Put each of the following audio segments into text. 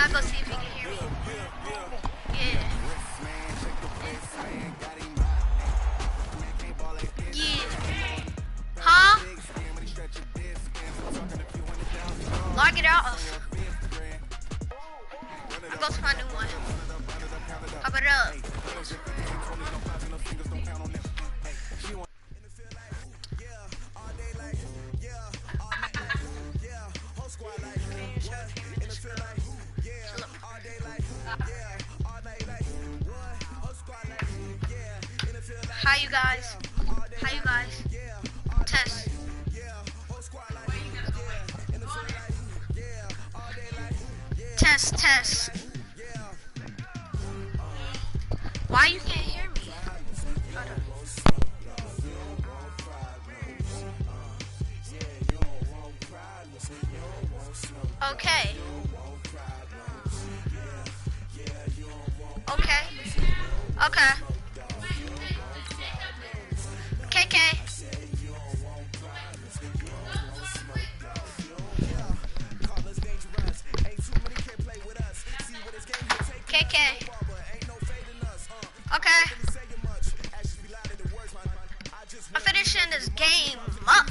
I'll go see if he can hear me. Yeah. Yeah. Huh? Log it out. I'll go to my new one. Pop it up. Hi you guys. Hi you guys. Test. Test. Why you can't hear me? Okay. Okay. KK. KK. Okay. I'm finishing this game up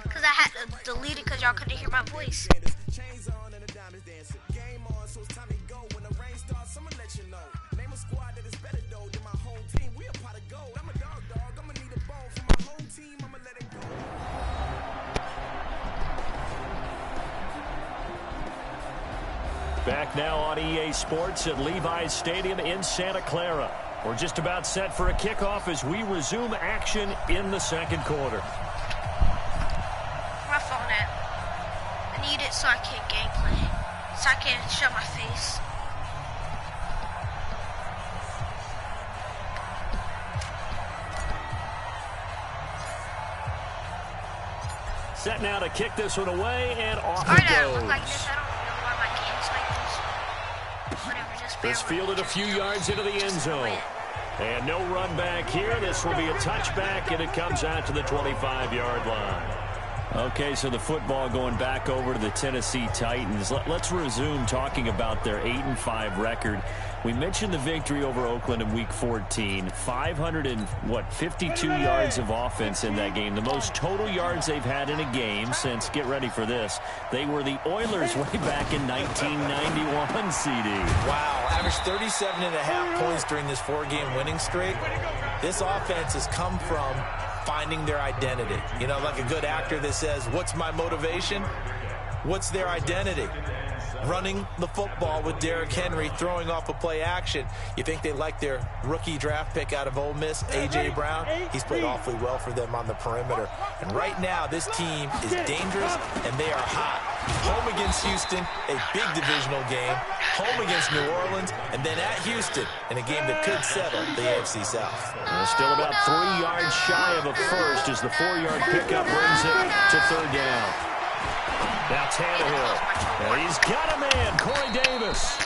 because I had to delete it because y'all couldn't hear my voice. Back now on EA Sports at Levi's Stadium in Santa Clara. We're just about set for a kickoff as we resume action in the second quarter. My phone app. I need it so I can gameplay. So I can show my face. Set now to kick this one away, and off it Alright, goes. look like this. I don't know why my game's like this. Whatever, just bear It's with me. fielded a few yards into the end zone. And no run back here. This will be a touchback, and it comes out to the 25-yard line. Okay, so the football going back over to the Tennessee Titans. Let's resume talking about their 8-5 record. We mentioned the victory over Oakland in Week 14. 552 yards of offense in that game. The most total yards they've had in a game since, get ready for this, they were the Oilers way back in 1991, CD. Wow, averaged 37.5 points during this 4-game winning streak. This offense has come from finding their identity. You know, like a good actor that says, what's my motivation? What's their identity? Running the football with Derrick Henry, throwing off a play action. You think they like their rookie draft pick out of Ole Miss, A.J. Brown? He's played awfully well for them on the perimeter. And right now, this team is dangerous, and they are hot. Home against Houston, a big divisional game. Home against New Orleans, and then at Houston in a game that could settle the AFC South. Well, still about 3 yards shy of a first as the 4-yard pickup brings it to third down. Now Tannehill, and he's got a man, Corey Davis,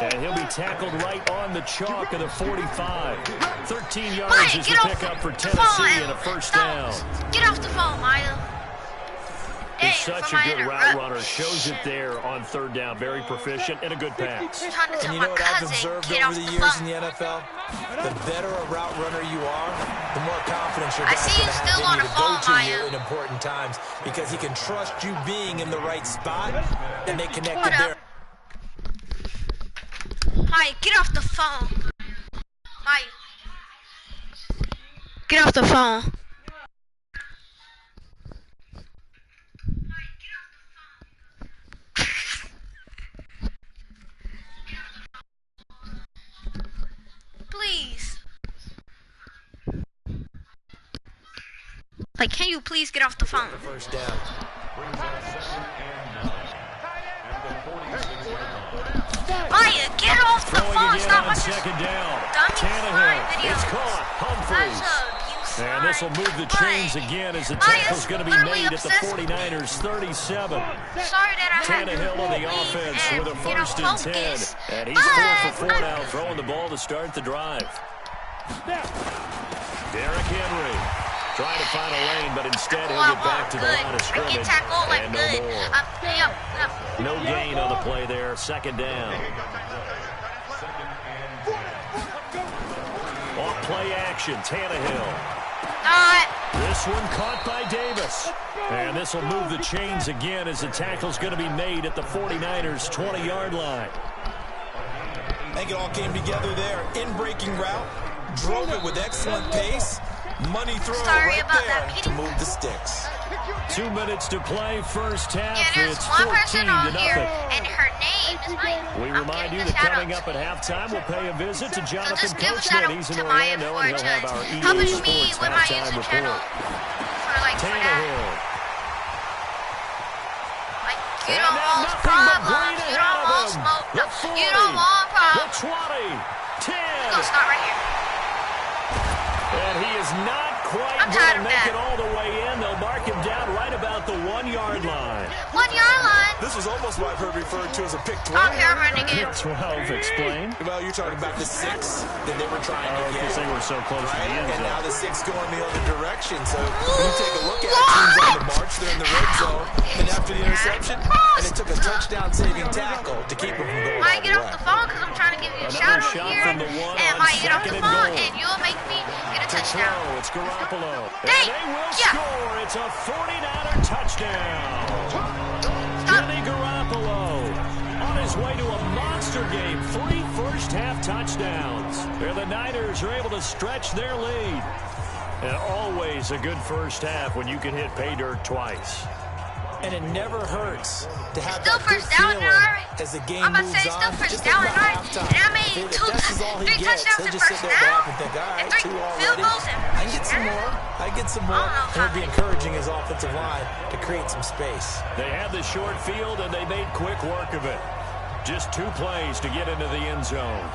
and he'll be tackled right on the chalk of the 45. 13 yards is the pickup for Tennessee and a first down. Get off the phone, Maya. He's such a good route runner. Shows it there on third down. Very proficient and a good pass. And you know what I've observed over the years in the NFL? The better a route runner you are, the more confidence you're going to have in you to go to you in important times, because he can trust you being in the right spot, and they connected there. Maya, get off the phone. Maya. Get off the phone. Please. Like, can you please get off the phone? First down. Maya, get off the phone. Stop watching second down. Tannehill. It's caught. Humphries. And this will move the chains again as the tackle's going to be made at the 49ers 37. Sorry that I Tannehill on the offense with a first and 10. And he's 4 for 4 now, throwing the ball to start the drive. Derrick Henry. Trying to find a lane, but instead he'll get back to the line of scrimmage. I get tackled like and good. No gain on the play there. Second down. Off play action, Tannehill. This one caught by Davis. And this will move the chains again as the tackle's going to be made at the 49ers' 20-yard line. I think it all came together there. In-breaking route, drove it with excellent pace. Money throw right there to move the sticks. 2 minutes to play, first half. Yeah, there's it's one 14 person on to here, nothing. and her name is Maya. We remind you that coming up at halftime, we'll pay a visit to Jonathan Coachman. He's in Orlando, and he'll have our EA Sports halftime report. Tannehill. You don't want problems. You don't want smoke. No, you don't want problems. The 20. 10. We're going to start right here. And he is not quite going to make it all the way in. They'll mark him down right about the 1-yard line. 1-yard line? This was almost what I've heard referred to as a pick 12. I'm here running again. Pick 12, explain. Well, you're talking about the 6 that they were trying to get. Because they were so close to the end zone. And now the 6 going the other direction. So when you take a look at it, teams on the march, they're in the red zone. And after the interception, and it took a touchdown-saving tackle to keep them from going all the way. Might get off the phone because I'm trying to give you a shout out here. From the one and might get off the phone, and you'll make me get a touchdown. It's Garoppolo. Dang. And they will score. It's a 49er touchdown. Jimmy Garoppolo on his way to a monster game. 3 first-half touchdowns. And the Niners are able to stretch their lead. And always a good first half when you can hit pay dirt twice. And it never hurts to have still that good first down, feeling as the game moves on. Still first Just down, like by halftime. and I made three touchdowns in first down, and think, all right, and 3 2 already. field goals. I can get some more. I can get some more. And it'll be encouraging his offensive line to create some space. They had the short field, and they made quick work of it. Just 2 plays to get into the end zone.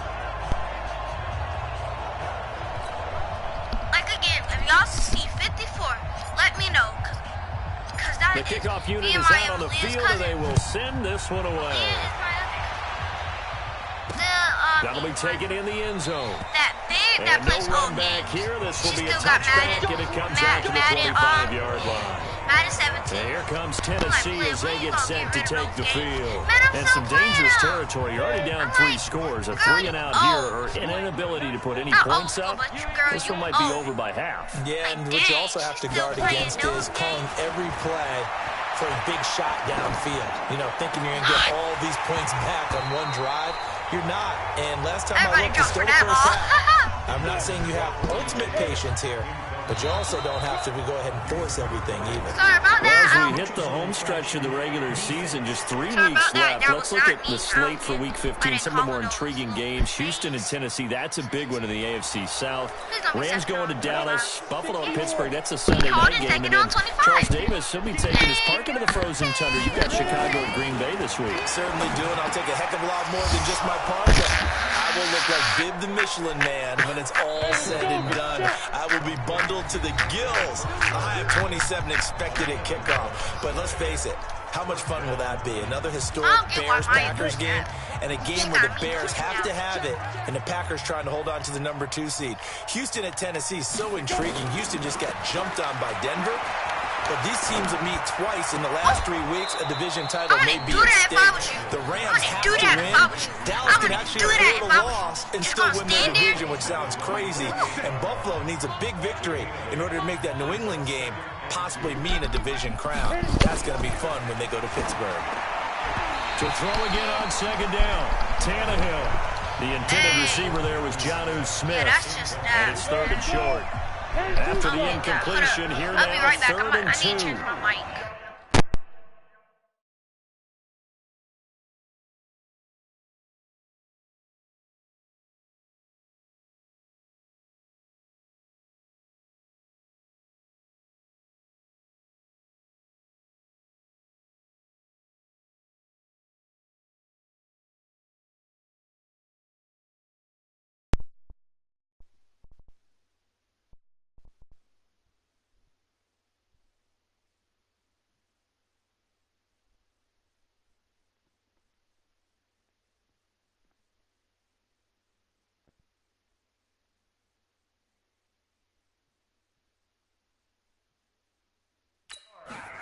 Like again, if y'all see 54, let me know. The kickoff unit is out on the field, and they will send this one away. That'll be taken in the end zone. That plays no run back here. This will be a touchback, and it comes out to the 25-yard line. Madden 17. And here comes Tennessee as they get set to take the field. And some dangerous territory. You're already down 3 scores. A 3 and out here, or an inability to put any points up. This one might be over by half. Yeah, and what you also have to guard against is calling every play for a big shot downfield. You know, thinking you're going to get all these points back on one drive. You're not. And last time I looked, it's still the first half. I'm not saying you have ultimate patience here, but you also don't have to go ahead and force everything either. Sorry about that. Well, as we hit the home stretch of the regular season, just 3 weeks left. Let's look at the slate for Week 15. Some of the more intriguing games. Houston and Tennessee, that's a big one in the AFC South. Rams going to Dallas. Buffalo and Pittsburgh, that's a Sunday night game. And then Charles Davis, he'll be taking his park into the frozen tundra. You've got Chicago and Green Bay this week. Certainly do, and I'll take a heck of a lot more than just my park. I will look like Bib the Michelin Man when it's all said and done. I will be bundled to the gills. A high of 27 expected at kickoff. But let's face it, how much fun will that be? Another historic Bears-Packers game, and a game where the Bears have to have it, and the Packers trying to hold on to the number 2 seed. Houston at Tennessee, so intriguing. Houston just got jumped on by Denver. But these teams will meet twice in the last 3 weeks. A division title may be at stake. The Rams have to win. Dallas can actually avoid a loss and still win their division, which sounds crazy. And Buffalo needs a big victory in order to make that New England game possibly mean a division crown. That's going to be fun when they go to Pittsburgh. To throw again on second down, Tannehill. The intended receiver there was Jonnu Smith. And it's 3rd and short. After the incompletion, here now, 3rd and 2. I need to change my mic.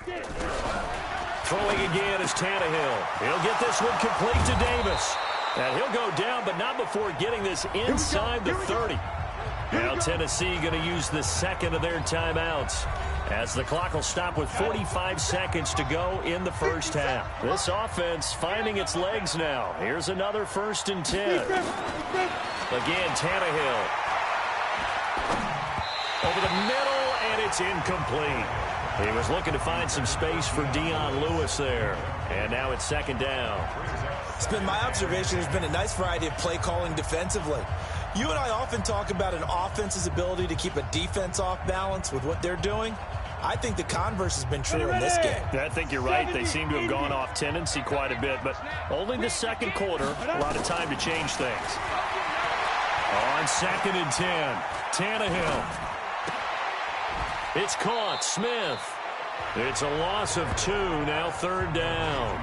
Throwing again is Tannehill. He'll get this one complete to Davis. And he'll go down, but not before getting this inside the 30. Now Tennessee going to use the second of their timeouts, as the clock will stop with 45 seconds to go in the first half. This offense finding its legs now. Here's another 1st and 10. Again, Tannehill. Over the middle, and it's incomplete. He was looking to find some space for Dion Lewis there. And now it's 2nd down. It's been my observation there's been a nice variety of play calling defensively. You and I often talk about an offense's ability to keep a defense off balance with what they're doing. I think the converse has been true in this game. I think you're right. They seem to have gone off tendency quite a bit, but only the 2nd quarter, a lot of time to change things. On 2nd and 10, Tannehill. It's caught. Smith. It's a loss of 2. Now 3rd down.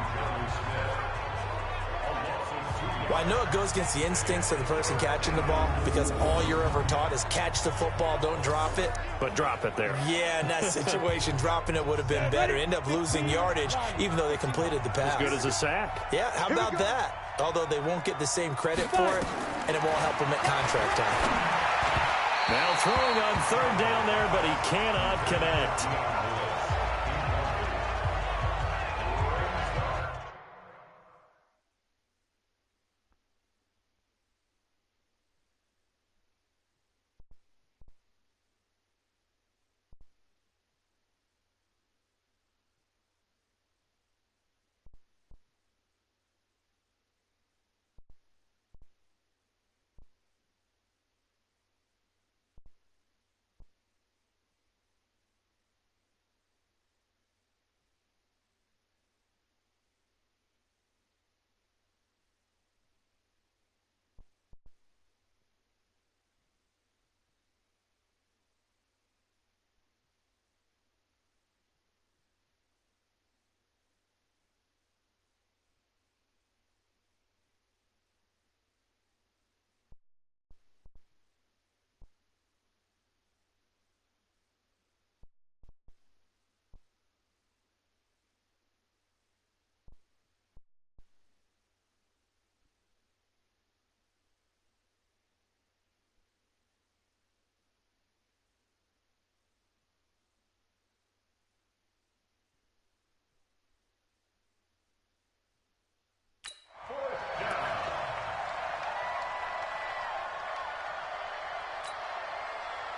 Well, I know it goes against the instincts of the person catching the ball, because all you're ever taught is catch the football, don't drop it. But drop it there. Yeah, in that situation, dropping it would have been better. End up losing yardage, even though they completed the pass. As good as a sack. Yeah, how about that? Although they won't get the same credit for it, and it won't help them at contract time. Now throwing on 3rd down there, but he cannot connect.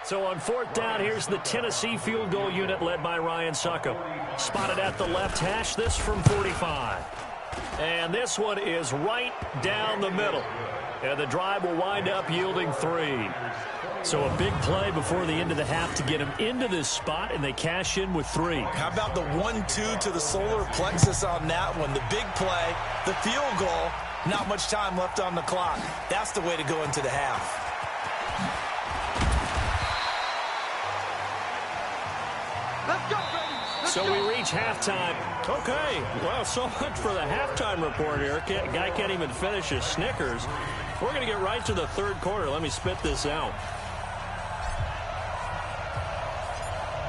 So on 4th down, here's the Tennessee field goal unit led by Ryan Succop. Spotted at the left hash, this from 45. And this one is right down the middle. And the drive will wind up yielding 3. So a big play before the end of the half to get them into this spot, and they cash in with 3. How about the 1-2 to the solar plexus on that one? The big play, the field goal, not much time left on the clock. That's the way to go into the half. So we reach halftime. Okay, well, so much for the halftime report here. Guy can't even finish his Snickers. We're going to get right to the 3rd quarter. Let me spit this out.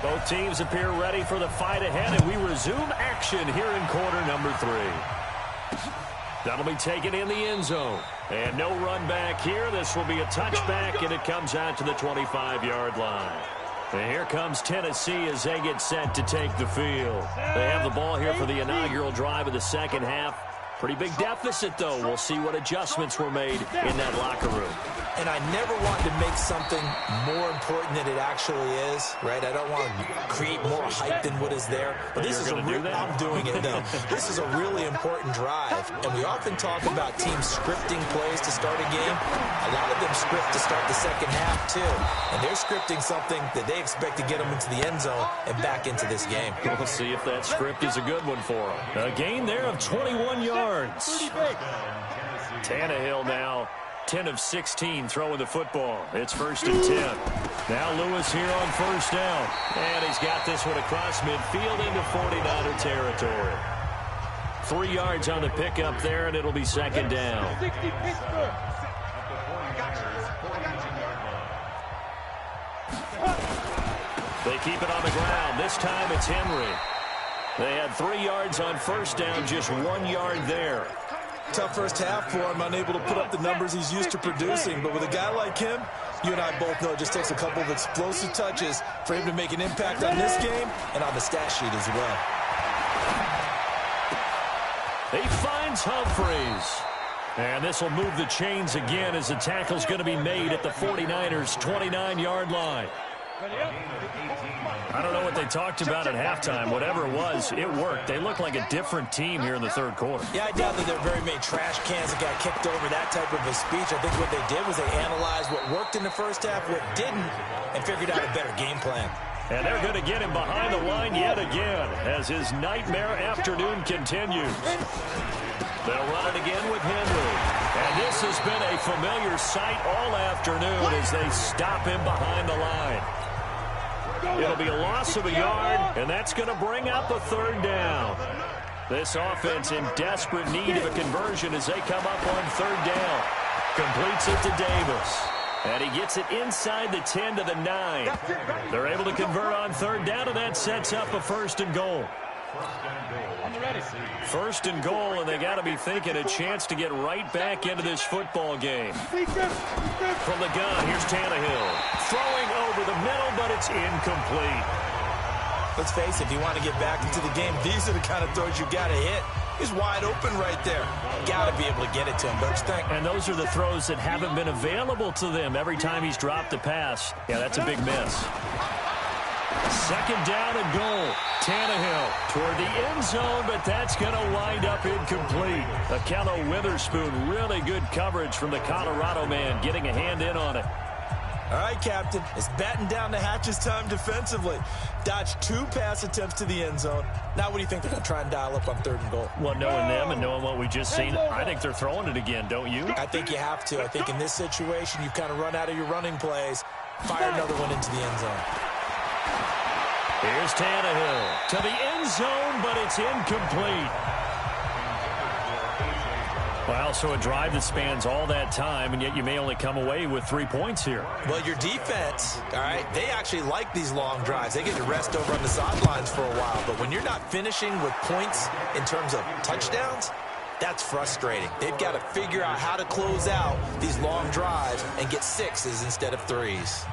Both teams appear ready for the fight ahead, and we resume action here in quarter number 3. That'll be taken in the end zone. And no run back here. This will be a touchback, and it comes out to the 25-yard line. And here comes Tennessee as they get set to take the field. They have the ball here for the inaugural drive of the 2nd half. Pretty big deficit, though. We'll see what adjustments were made in that locker room. And I never want to make something more important than it actually is, right? I don't want to create more hype than what is there. But this is I'm doing it, though. This is a really important drive. And we often talk about teams scripting plays to start a game. A lot of them script to start the 2nd half, too. And they're scripting something that they expect to get them into the end zone and back into this game. We'll see if that script is a good one for them. A gain there of 21 yards. Tannehill now 10 of 16 throwing the football. It's 1st and 10. Now Lewis here on 1st down. And he's got this one across midfield into 49er territory. 3 yards on the pickup there, and it'll be 2nd down. They keep it on the ground. This time it's Henry. They had 3 yards on first down, just 1 yard there. Tough first half for him, unable to put up the numbers he's used to producing. But with a guy like him, you and I both know it just takes a couple of explosive touches for him to make an impact on this game and on the stat sheet as well. He finds Humphreys. And this will move the chains again as the tackle's going to be made at the 49ers' 29-yard line. I don't know what they talked about at halftime. Whatever it was, it worked. They look like a different team here in the third quarter. Yeah, I doubt that there are very many trash cans that got kicked over, that type of a speech. I think what they did was they analyzed what worked in the first half, what didn't, and figured out a better game plan. And they're going to get him behind the line yet again as his nightmare afternoon continues. They'll run it again with Henry. And this has been a familiar sight all afternoon as they stop him behind the line. It'll be a loss of a yard, and that's going to bring up a third down. This offense in desperate need of a conversion as they come up on third down. Completes it to Davis. And he gets it inside the 10 to the 9. They're able to convert on third down, and that sets up a first and goal. First and goal, and they got to be thinking a chance to get right back into this football game. From the gun, here's Tannehill. Throwing over the middle, but it's incomplete. Let's face it, if you want to get back into the game, these are the kind of throws you got to hit. He's wide open right there. Got to be able to get it to him, don't you think? And those are the throws that haven't been available to them every time he's dropped a pass. Yeah, that's a big miss. Second down and goal. Tannehill toward the end zone, but that's going to wind up incomplete. Akello Witherspoon, really good coverage from the Colorado man, getting a hand in on it. All right, Captain, it's batten down the hatches time defensively. Dodged 2 pass attempts to the end zone. Now what do you think they're going to try and dial up on third and goal? Well, knowing them and knowing what we just seen, I think they're throwing it again, don't you? I think you have to. I think in this situation, you've kind of run out of your running plays. Fire another one into the end zone. Here's Tannehill to the end zone, but it's incomplete. Well, so a drive that spans all that time, and yet you may only come away with 3 points here. Well, your defense, all right, they actually like these long drives. They get to rest over on the sidelines for a while, but when you're not finishing with points in terms of touchdowns, that's frustrating. They've got to figure out how to close out these long drives and get 6s instead of 3s.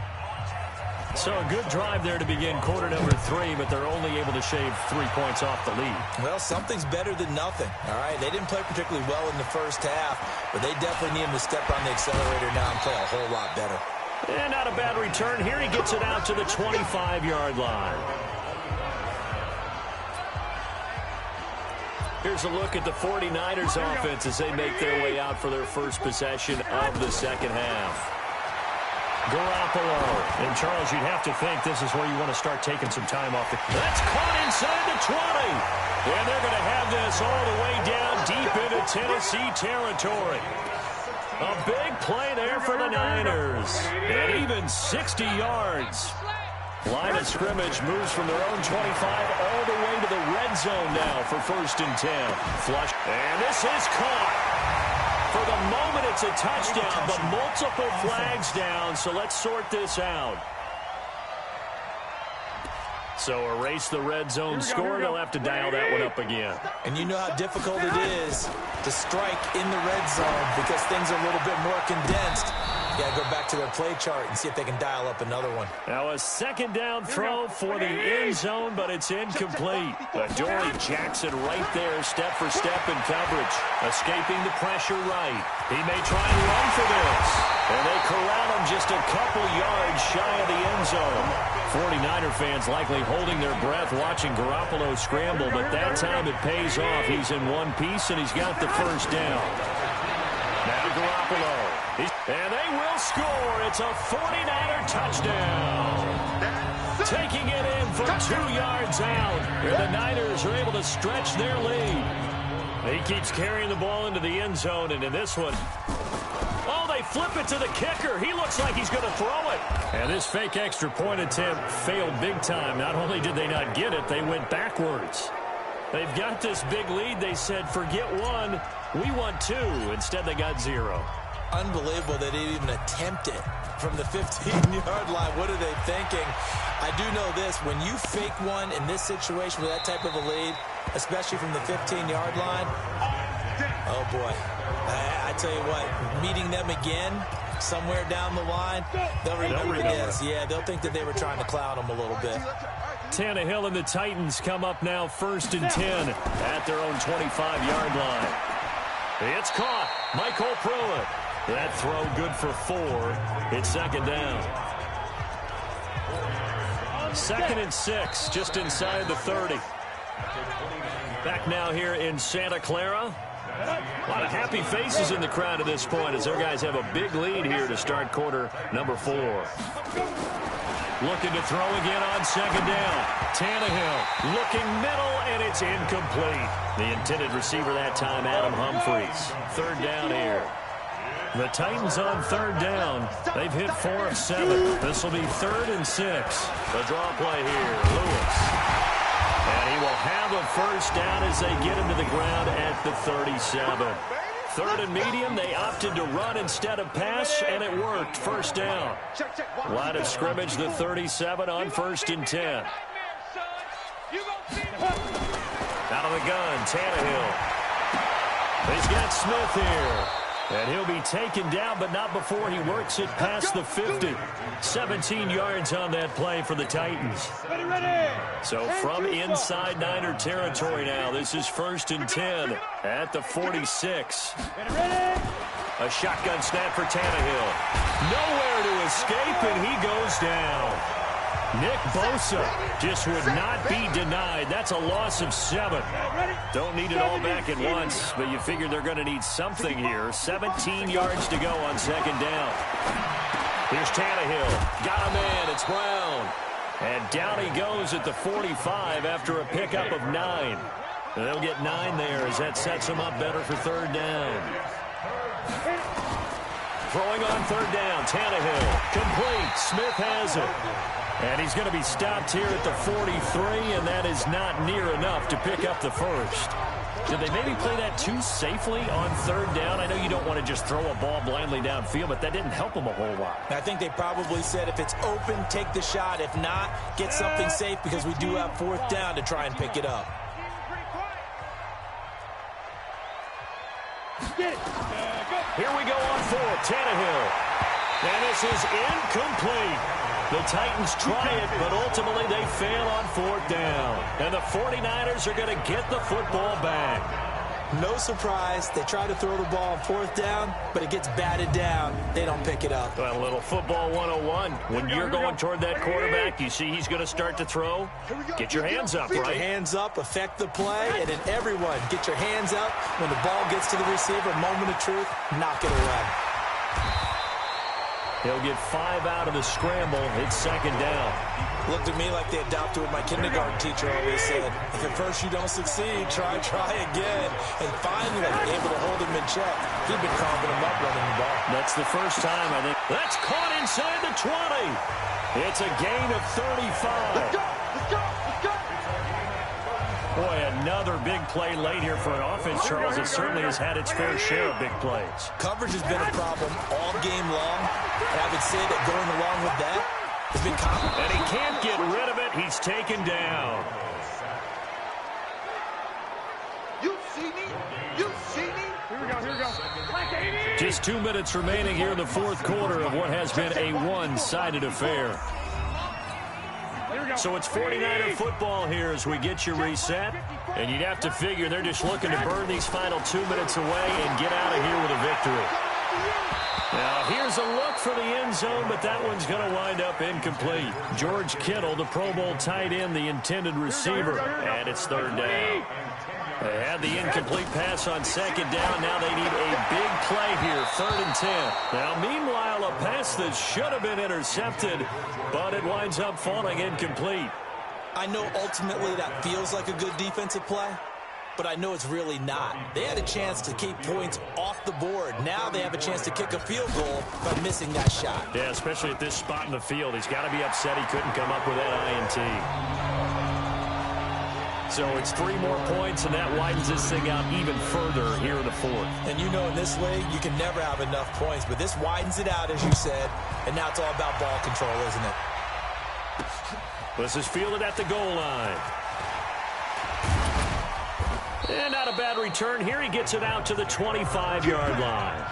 So a good drive there to begin quarter number 3, but they're only able to shave 3 points off the lead. Well, something's better than nothing, all right? They didn't play particularly well in the first half, but they definitely need him to step on the accelerator now and play a whole lot better. And not a bad return here. He gets it out to the 25-yard line. Here's a look at the 49ers offense as they make their way out for their first possession of the second half. Garoppolo. And, Charles, you'd have to think this is where you want to start taking some time off. That's caught inside the 20. And they're going to have this all the way down deep into Tennessee territory. A big play there for the Niners. And even 60 yards. Line of scrimmage moves from their own 25 all the way to the red zone now for 1st and 10. Flush. And this is caught. For the moment, it's a touchdown, but multiple flags down, so let's sort this out. So erase the red zone score. They'll have to dial that one up again. And you know how difficult it is to strike in the red zone because things are a little bit more condensed. You got to go back to their play chart and see if they can dial up another one. Now a second down throw for the end zone, but it's incomplete. Adoree Jackson right there, step for step in coverage. Escaping the pressure right. He may try and run for this. And they corral him just a couple yards shy of the end zone. 49er fans likely holding their breath watching Garoppolo scramble, but that time it pays off. He's in one piece, and he's got the first down. Now Garoppolo. And they will score. It's a 49er touchdown. Taking it in for 2 yards out. And the Niners are able to stretch their lead. He keeps carrying the ball into the end zone, and in this one, oh, they flip it to the kicker. He looks like he's going to throw it. And this fake extra point attempt failed big time. Not only did they not get it, they went backwards. They've got this big lead. They said, forget one, we want 2. Instead, they got 0. Unbelievable that they even attempt it from the 15-yard line. What are they thinking? I do know this. When you fake one in this situation with that type of a lead, especially from the 15-yard line, oh, boy. I tell you what, meeting them again somewhere down the line, they'll remember this. Yeah, they'll think that they were trying to cloud them a little bit. Tannehill and the Titans come up now 1st and 10 at their own 25-yard line. It's caught. Michael Pruitt. That throw good for 4. It's 2nd down. 2nd and 6, just inside the 30. Back now here in Santa Clara. A lot of happy faces in the crowd at this point as their guys have a big lead here to start quarter number 4. Looking to throw again on 2nd down. Tannehill looking middle, and it's incomplete. The intended receiver that time, Adam Humphries. 3rd down here. The Titans on 3rd down. They've hit 4 of 7. This will be 3rd and 6. The draw play here, Lewis. And he will have a 1st down as they get him to the ground at the 37. 3rd and medium, they opted to run instead of pass, and it worked. 1st down. Line of scrimmage, the 37 on 1st and 10. Out of the gun, Tannehill. He's got Smith here. And he'll be taken down, but not before he works it past the 50. 17 yards on that play for the Titans. So from inside Niner territory now, this is 1st and 10 at the 46. A shotgun snap for Tannehill. Nowhere to escape, and he goes down. Nick Bosa just would not be denied. That's a loss of 7. Don't need it all back at once, but you figure they're going to need something here. 17 yards to go on 2nd down. Here's Tannehill. Got a man. It's Brown. And down he goes at the 45 after a pickup of 9. And they'll get 9 there as that sets them up better for 3rd down. Throwing on 3rd down. Tannehill. Complete. Smith has it. And he's going to be stopped here at the 43, and that is not near enough to pick up the 1st. Did they maybe play that too safely on 3rd down? I know you don't want to just throw a ball blindly downfield, but that didn't help them a whole lot. I think they probably said if it's open, take the shot. If not, get something safe because we do have 4th down to try and pick it up. Here we go on 4th. Tannehill. And this is incomplete. The Titans try it, but ultimately they fail on 4th down. And the 49ers are going to get the football back. No surprise. They try to throw the ball on 4th down, but it gets batted down. They don't pick it up. Well, a little football 101. When you're going toward that quarterback, you see he's going to start to throw. Get your hands up, right? Get your hands up, affect the play, and then everyone get your hands up. When the ball gets to the receiver, moment of truth, knock it away. He'll get 5 out of the scramble. It's 2nd down. Looked at me like they adopted what my kindergarten teacher always said. If at first you don't succeed, try again. And finally, able to hold him in check. He'd been carving him up running the ball. That's the first time, I think. That's caught inside the 20. It's a gain of 35. Let's go! Boy, another big play late here for an offense, Charles. It certainly has had its fair share of big plays. Coverage has been a problem all game long. And I would say that going along with that has been common. And he can't get rid of it. He's taken down. You see me? You see me? Here we go. Just 2 minutes remaining here in the 4th quarter of what has been a one-sided affair. So it's 49er football here as we get you reset. And you'd have to figure they're just looking to burn these final 2 minutes away and get out of here with a victory. Now, here's a look for the end zone, but that one's going to wind up incomplete. George Kittle, the Pro Bowl tight end, the intended receiver. And it's 3rd down. They had the incomplete pass on 2nd down. Now they need a big play here, 3rd and 10. Now, meanwhile, a pass that should have been intercepted, but it winds up falling incomplete. I know ultimately that feels like a good defensive play, but I know it's really not. They had a chance to keep points off the board. Now they have a chance to kick a field goal by missing that shot. Yeah, especially at this spot in the field. He's got to be upset he couldn't come up with that INT. So it's 3 more points, and that widens this thing out even further here in the fourth. And you know in this league, you can never have enough points, but this widens it out, as you said, and now it's all about ball control, isn't it? This is fielded at the goal line. And not a bad return here. He gets it out to the 25-yard line.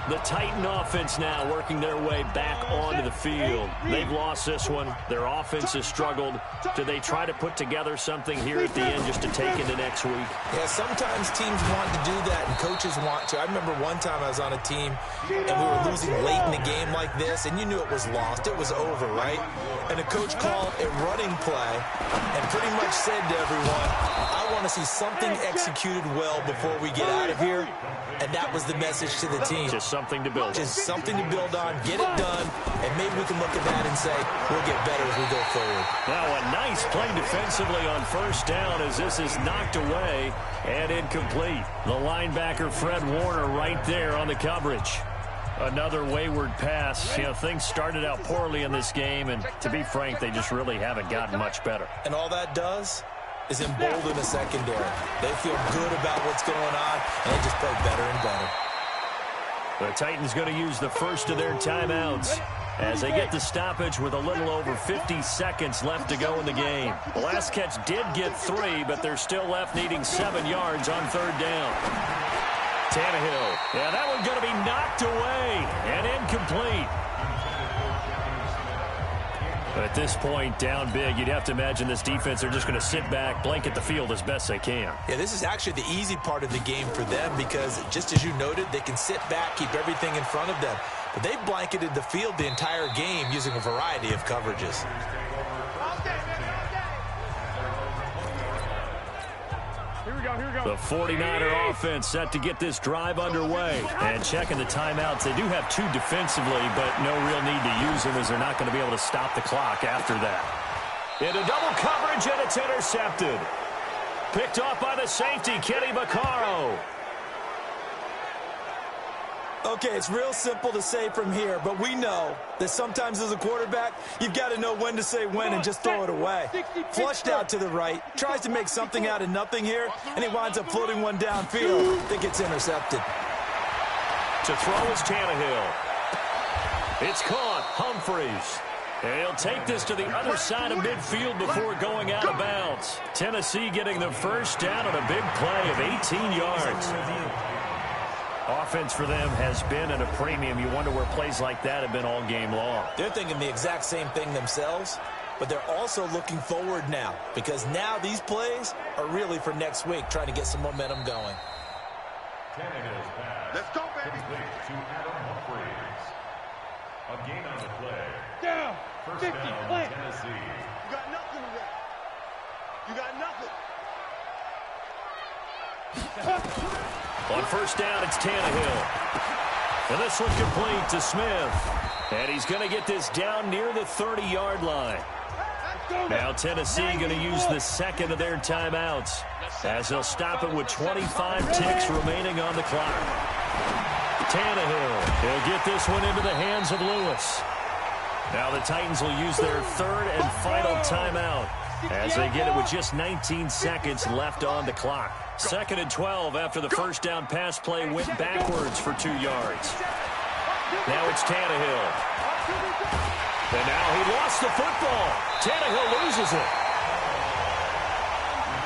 The Titan offense now working their way back onto the field. They've lost this one. Their offense has struggled. Do they try to put together something here at the end just to take into next week? Yeah, sometimes teams want to do that and coaches want to. I remember one time I was on a team and we were losing late in the game like this, and you knew it was lost. It was over, right? And the coach called a running play and pretty much said to everyone, I want to see something executed well before we get out of here. And that was the message to the team. Just something to build on. Just something to build on, get it done, and maybe we can look at that and say, we'll get better as we go forward. Now a nice play defensively on first down as this is knocked away and incomplete. The linebacker Fred Warner right there on the coverage. Another wayward pass. You know, things started out poorly in this game, and to be frank, they just really haven't gotten much better. And all that does is embolden the secondary. They feel good about what's going on, and they just play better and better. The Titans going to use the first of their timeouts as they get the stoppage with a little over 50 seconds left to go in the game. The last catch did get 3, but they're still left needing 7 yards on third down. Tannehill. Yeah, that one's going to be knocked away and incomplete. But at this point, down big, you'd have to imagine this defense are just going to sit back, blanket the field as best they can. Yeah, this is actually the easy part of the game for them because, just as you noted, they can sit back, keep everything in front of them. But they've blanketed the field the entire game using a variety of coverages. The 49er offense set to get this drive underway. And checking the timeouts, they do have 2 defensively, but no real need to use them as they're not going to be able to stop the clock after that. Into double coverage, and it's intercepted. Picked off by the safety, Kenny Vaccaro. Okay, it's real simple to say from here, but we know that sometimes as a quarterback, you've got to know when to say when and just throw it away. Flushed out to the right, tries to make something out of nothing here, and he winds up floating one downfield that gets intercepted. To throw is Tannehill. It's caught, Humphreys. And he'll take this to the other side of midfield before going out of bounds. Tennessee getting the first down on a big play of 18 yards. Offense for them has been at a premium. You wonder where plays like that have been all game long. They're thinking the exact same thing themselves, but they're also looking forward now because now these plays are really for next week, trying to get some momentum going. Let's go, baby. A gain on the play. Down. First 50. down, Play. Tennessee. You got nothing today. You got nothing. On first down, it's Tannehill. And this one complete to Smith. And he's going to get this down near the 30-yard line. Now Tennessee going to use the second of their timeouts as they'll stop it with 25 ticks remaining on the clock. Tannehill, he'll get this one into the hands of Lewis. Now the Titans will use their third and final timeout as they get it with just 19 seconds left on the clock. 2nd and 12 after the first down pass play went backwards for 2 yards. Now it's Tannehill. And now he lost the football. Tannehill loses it.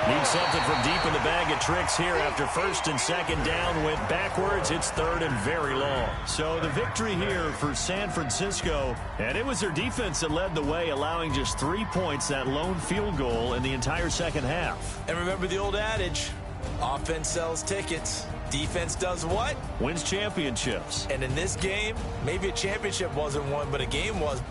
Needs something from deep in the bag of tricks here after 1st and 2nd down went backwards. It's 3rd and very long. So the victory here for San Francisco, and it was their defense that led the way, allowing just 3 points, that lone field goal in the entire second half. And remember the old adage, offense sells tickets. Defense does what? Wins championships. And in this game, maybe a championship wasn't won, but a game was.